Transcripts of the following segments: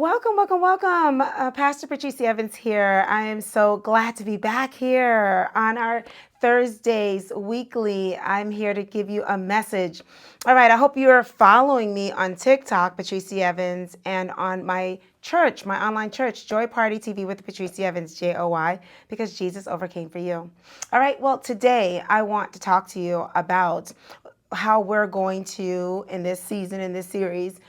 Welcome, welcome, welcome. Pastor Patrice D'Evans here. I am so glad to be back here on our Thursdays weekly. I'm here to give you a message. All right, I hope you're following me on TikTok, Patrice D'Evans, and on my church, my online church, Joy Party TV with Patrice D'Evans, Joy, because Jesus overcame for you. All right, well, today I want to talk to you about how we're going to, in this season, in this series,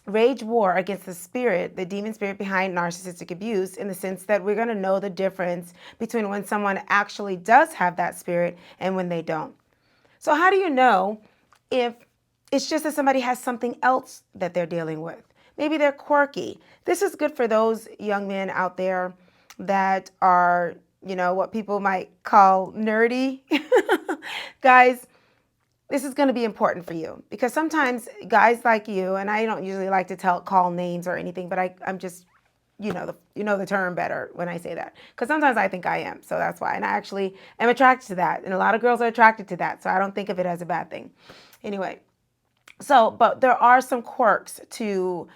wage war against the demon spirit behind narcissistic abuse, in the sense that we're going to know the difference between when someone actually does have that spirit and when they don't. So how do you know if it's just that somebody has something else that they're dealing with? Maybe they're quirky. This is good for those young men out there that are, what people might call nerdy. Guys, this is going to be important for you, because sometimes guys like you, and I don't usually like to call names or anything, but I'm just, the term better when I say that, because sometimes I think I am, so that's why. And I actually am attracted to that, and a lot of girls are attracted to that, so I don't think of it as a bad thing. Anyway, but there are some quirks to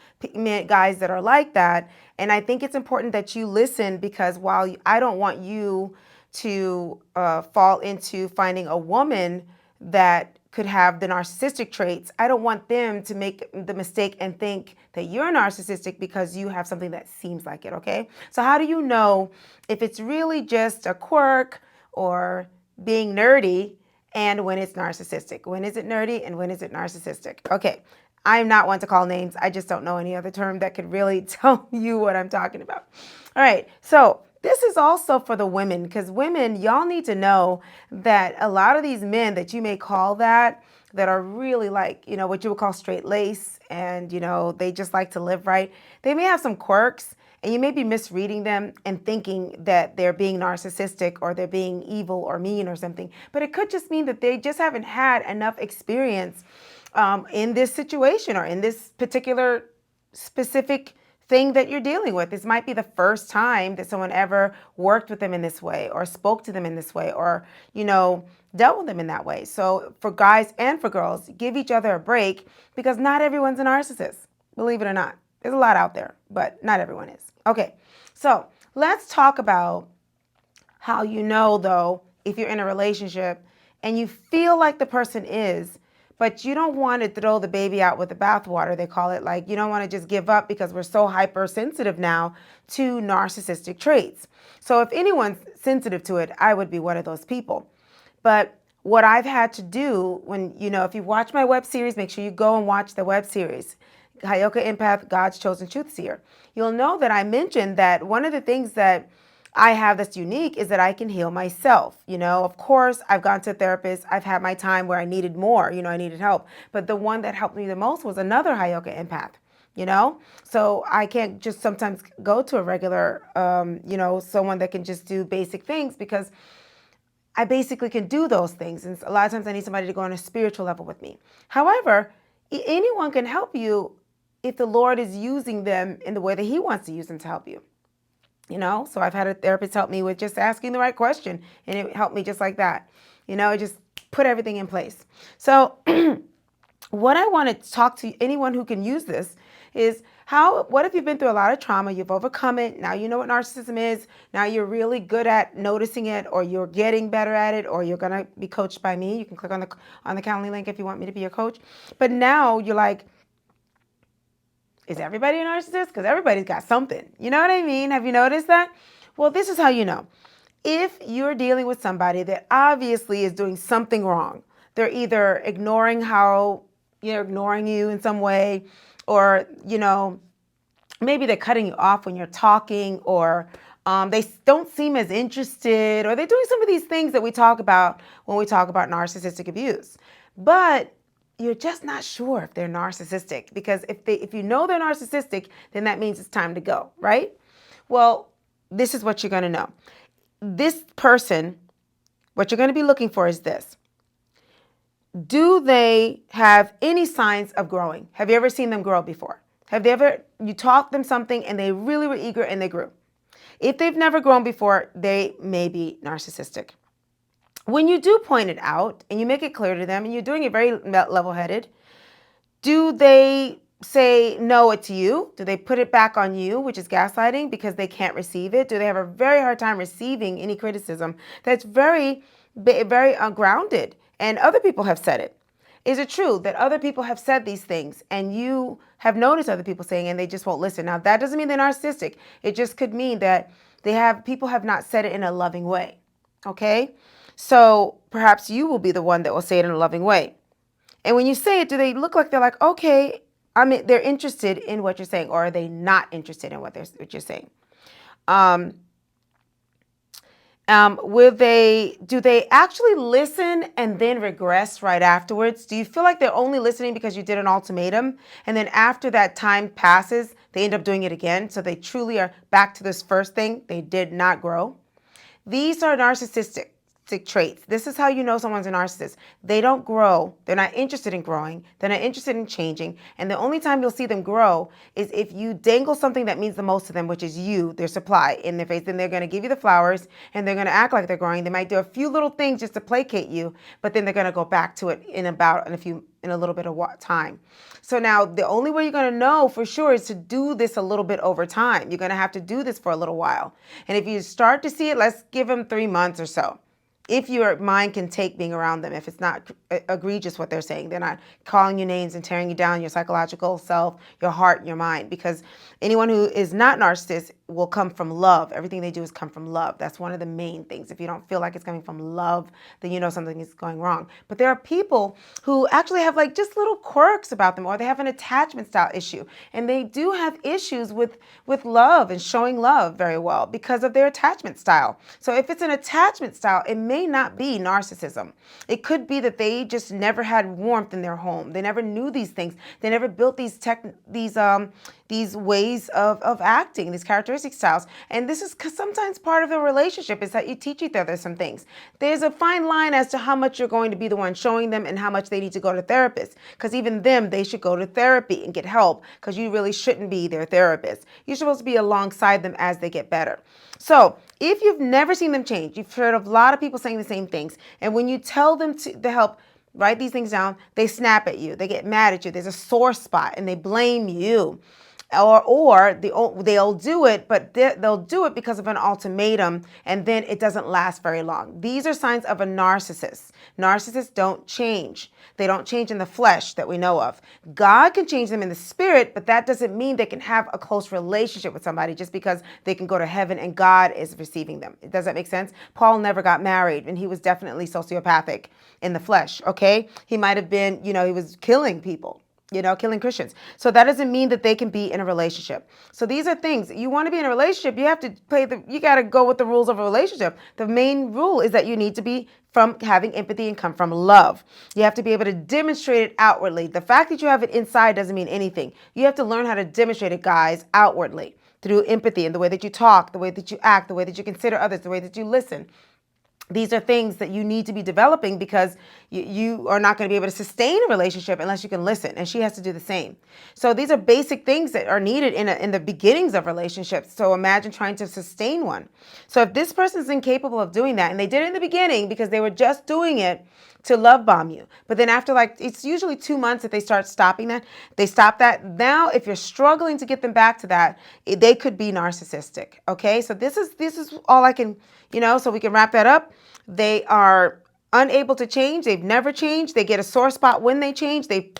guys that are like that, and I think it's important that you listen, because while I don't want you to fall into finding a woman that could have the narcissistic traits, I don't want them to make the mistake and think that you're narcissistic because you have something that seems like it, okay? So how do you know if it's really just a quirk or being nerdy, and when it's narcissistic? When is it nerdy and when is it narcissistic? Okay, I'm not one to call names. I just don't know any other term that could really tell you what I'm talking about. All right, so this is also for the women, because women, y'all need to know that a lot of these men that you may call that are really like, what you would call straight lace, and, they just like to live right. They may have some quirks, and you may be misreading them and thinking that they're being narcissistic or they're being evil or mean or something. But it could just mean that they just haven't had enough experience in this situation or in this particular specific thing that you're dealing with. This might be the first time that someone ever worked with them in this way, or spoke to them in this way, or, dealt with them in that way. So for guys and for girls, give each other a break, because not everyone's a narcissist, believe it or not. There's a lot out there, but not everyone is. Okay, so let's talk about how you know, though, if you're in a relationship and you feel like the person is, but you don't want to throw the baby out with the bathwater, they call it. Like, you don't want to just give up, because we're so hypersensitive now to narcissistic traits. So if anyone's sensitive to it, I would be one of those people. But what I've had to do when, if you watch my web series, make sure you go and watch the web series, Heyoka Empath, God's Chosen Truth Seer. You'll know that I mentioned that one of the things that I have that's unique is that I can heal myself. Of course, I've gone to a therapist. I've had my time where I needed more, I needed help. But the one that helped me the most was another Heyoka Empath, So I can't just sometimes go to a regular, someone that can just do basic things, because I basically can do those things. And a lot of times I need somebody to go on a spiritual level with me. However, anyone can help you if the Lord is using them in the way that He wants to use them to help you. So I've had a therapist help me with just asking the right question, and it helped me just like that. It just put everything in place. So what I want to talk to anyone who can use this is what if you've been through a lot of trauma, you've overcome it, now you know what narcissism is, now you're really good at noticing it, or you're getting better at it, or you're going to be coached by me. You can click on the Calendly link if you want me to be your coach. But now you're like, is everybody a narcissist? Because everybody's got something. You know what I mean? Have you noticed that? Well, this is how you know. If you're dealing with somebody that obviously is doing something wrong, they're either ignoring you in some way, or, maybe they're cutting you off when you're talking, or they don't seem as interested, or they're doing some of these things that we talk about when we talk about narcissistic abuse. But you're just not sure if they're narcissistic, because if you know they're narcissistic, then that means it's time to go, right? Well, this is what you're going to know. This person, what you're going to be looking for is this. Do they have any signs of growing? Have you ever seen them grow before? You taught them something and they really were eager and they grew? If they've never grown before, they may be narcissistic. When you do point it out and you make it clear to them and you're doing it very level-headed, do they say no it to you? Do they put it back on you, which is gaslighting, because they can't receive it? Do they have a very hard time receiving any criticism that's very ungrounded? And other people have said it. Is it true that other people have said these things and you have noticed other people saying and they just won't listen? Now, that doesn't mean they're narcissistic. It just could mean that people have not said it in a loving way. Okay? So perhaps you will be the one that will say it in a loving way. And when you say it, do they look like they're like, okay, I mean, they're interested in what you're saying, or are they not interested in what you're saying? Do they actually listen and then regress right afterwards? Do you feel like they're only listening because you did an ultimatum, and then after that time passes, they end up doing it again? So they truly are back to this first thing. They did not grow. These are narcissistic traits. This is how you know someone's a narcissist. They don't grow. They're not interested in growing. They're not interested in changing. And the only time you'll see them grow is if you dangle something that means the most to them, which is you, their supply, in their face. Then they're going to give you the flowers and they're going to act like they're growing. They might do a few little things just to placate you, but then they're going to go back to it in a little bit of time. So now the only way you're going to know for sure is to do this a little bit over time. You're going to have to do this for a little while. And if you start to see it, let's give them 3 months or so. If your mind can take being around them, if it's not egregious what they're saying, they're not calling you names and tearing you down, your psychological self, your heart, your mind, because anyone who is not narcissist will come from love. Everything they do is come from love. That's one of the main things. If you don't feel like it's coming from love, then you know something is going wrong. But there are people who actually have like just little quirks about them, or they have an attachment style issue, and they do have issues with love and showing love very well because of their attachment style. So if it's an attachment style, it may not be narcissism. It could be that they just never had warmth in their home. They never knew these things. They never built these ways of acting, these characteristic styles. And this is sometimes part of the relationship is that you teach each other some things. There's a fine line as to how much you're going to be the one showing them and how much they need to go to therapists. Because even them, they should go to therapy and get help, because you really shouldn't be their therapist. You're supposed to be alongside them as they get better. So if you've never seen them change, you've heard of a lot of people saying the same things. And when you tell them to help write these things down, they snap at you. They get mad at you. There's a sore spot and they blame you. Or they'll do it, but they'll do it because of an ultimatum, and then it doesn't last very long. These are signs of a narcissist. Narcissists don't change. They don't change in the flesh that we know of. God can change them in the spirit, but that doesn't mean they can have a close relationship with somebody just because they can go to heaven and God is receiving them. Does that make sense? Paul never got married, and he was definitely sociopathic in the flesh, okay? He might have been, he was killing people. Killing Christians. So that doesn't mean that they can be in a relationship. So these are things. You want to be in a relationship, you have to you got to go with the rules of a relationship. The main rule is that you need to be from having empathy and come from love. You have to be able to demonstrate it outwardly. The fact that you have it inside doesn't mean anything. You have to learn how to demonstrate it, guys, outwardly through empathy and the way that you talk, the way that you act, the way that you consider others, the way that you listen. These are things that you need to be developing, because you are not going to be able to sustain a relationship unless you can listen, and she has to do the same. So these are basic things that are needed in the beginnings of relationships. So imagine trying to sustain one. So if this person is incapable of doing that, and they did it in the beginning because they were just doing it to love bomb you, but then after it's usually 2 months that they start stopping that. They stop that. Now, if you're struggling to get them back to that, they could be narcissistic. Okay, so this is all I can, so we can wrap that up. They are unable to change. They've never changed. They get a sore spot when they change. They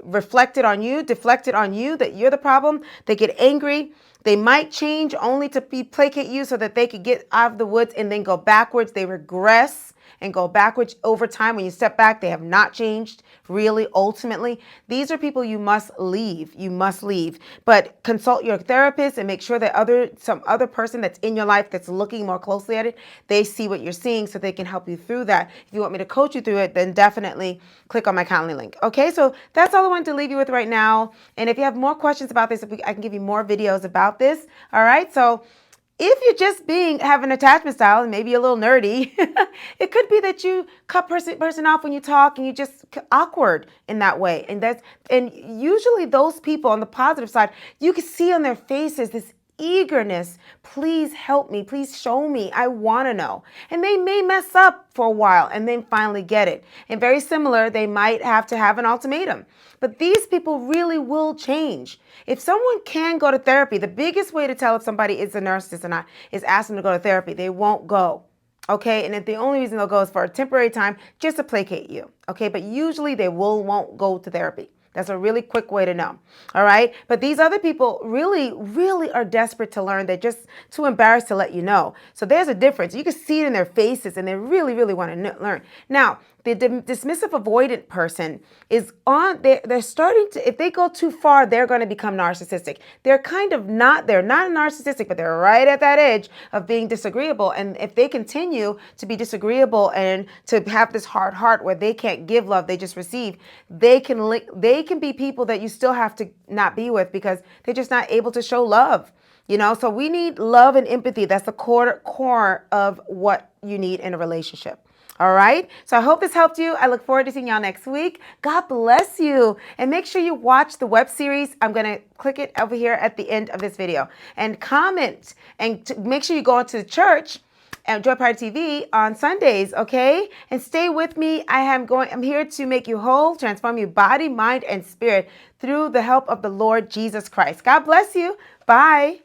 reflected on you, deflected on you that you're the problem. They get angry. They might change only to placate you so that they could get out of the woods and then go backwards. They regress and go backwards over time. When you step back, they have not changed, really, ultimately. These are people you must leave. You must leave. But consult your therapist and make sure that some other person that's in your life that's looking more closely at it, they see what you're seeing so they can help you through that. If you want me to coach you through it, then definitely click on my Calendly link. Okay, so that's all I wanted to leave you with right now. And if you have more questions about this, I can give you more videos about this. All right, so if you're just have an attachment style and maybe a little nerdy, it could be that you cut person off when you talk and you just awkward in that way. And usually those people on the positive side, you can see on their faces this eagerness. Please help me. Please show me. I want to know. And they may mess up for a while and then finally get it. And very similar, they might have to have an ultimatum. But these people really will change. If someone can go to therapy, the biggest way to tell if somebody is a narcissist or not is ask them to go to therapy. They won't go. Okay, and if the only reason they'll go is for a temporary time, just to placate you. Okay, but usually they won't go to therapy. That's a really quick way to know. All right. But these other people really, really are desperate to learn. They're just too embarrassed to let you know. So there's a difference. You can see it in their faces and they really, really want to learn. Now, the dismissive avoidant person is they're starting to, if they go too far, they're going to become narcissistic. They're not narcissistic, but they're right at that edge of being disagreeable. And if they continue to be disagreeable and to have this hard heart where they can't give love, they just receive, they can be people that you still have to not be with because they're just not able to show love. So we need love and empathy. That's the core of what you need in a relationship. All right. So I hope this helped you. I look forward to seeing y'all next week. God bless you. And make sure you watch the web series. I'm going to click it over here at the end of this video and comment and make sure you go into church and Joy Party TV on Sundays. Okay. And stay with me. I'm here to make you whole, transform your body, mind, and spirit through the help of the Lord Jesus Christ. God bless you. Bye.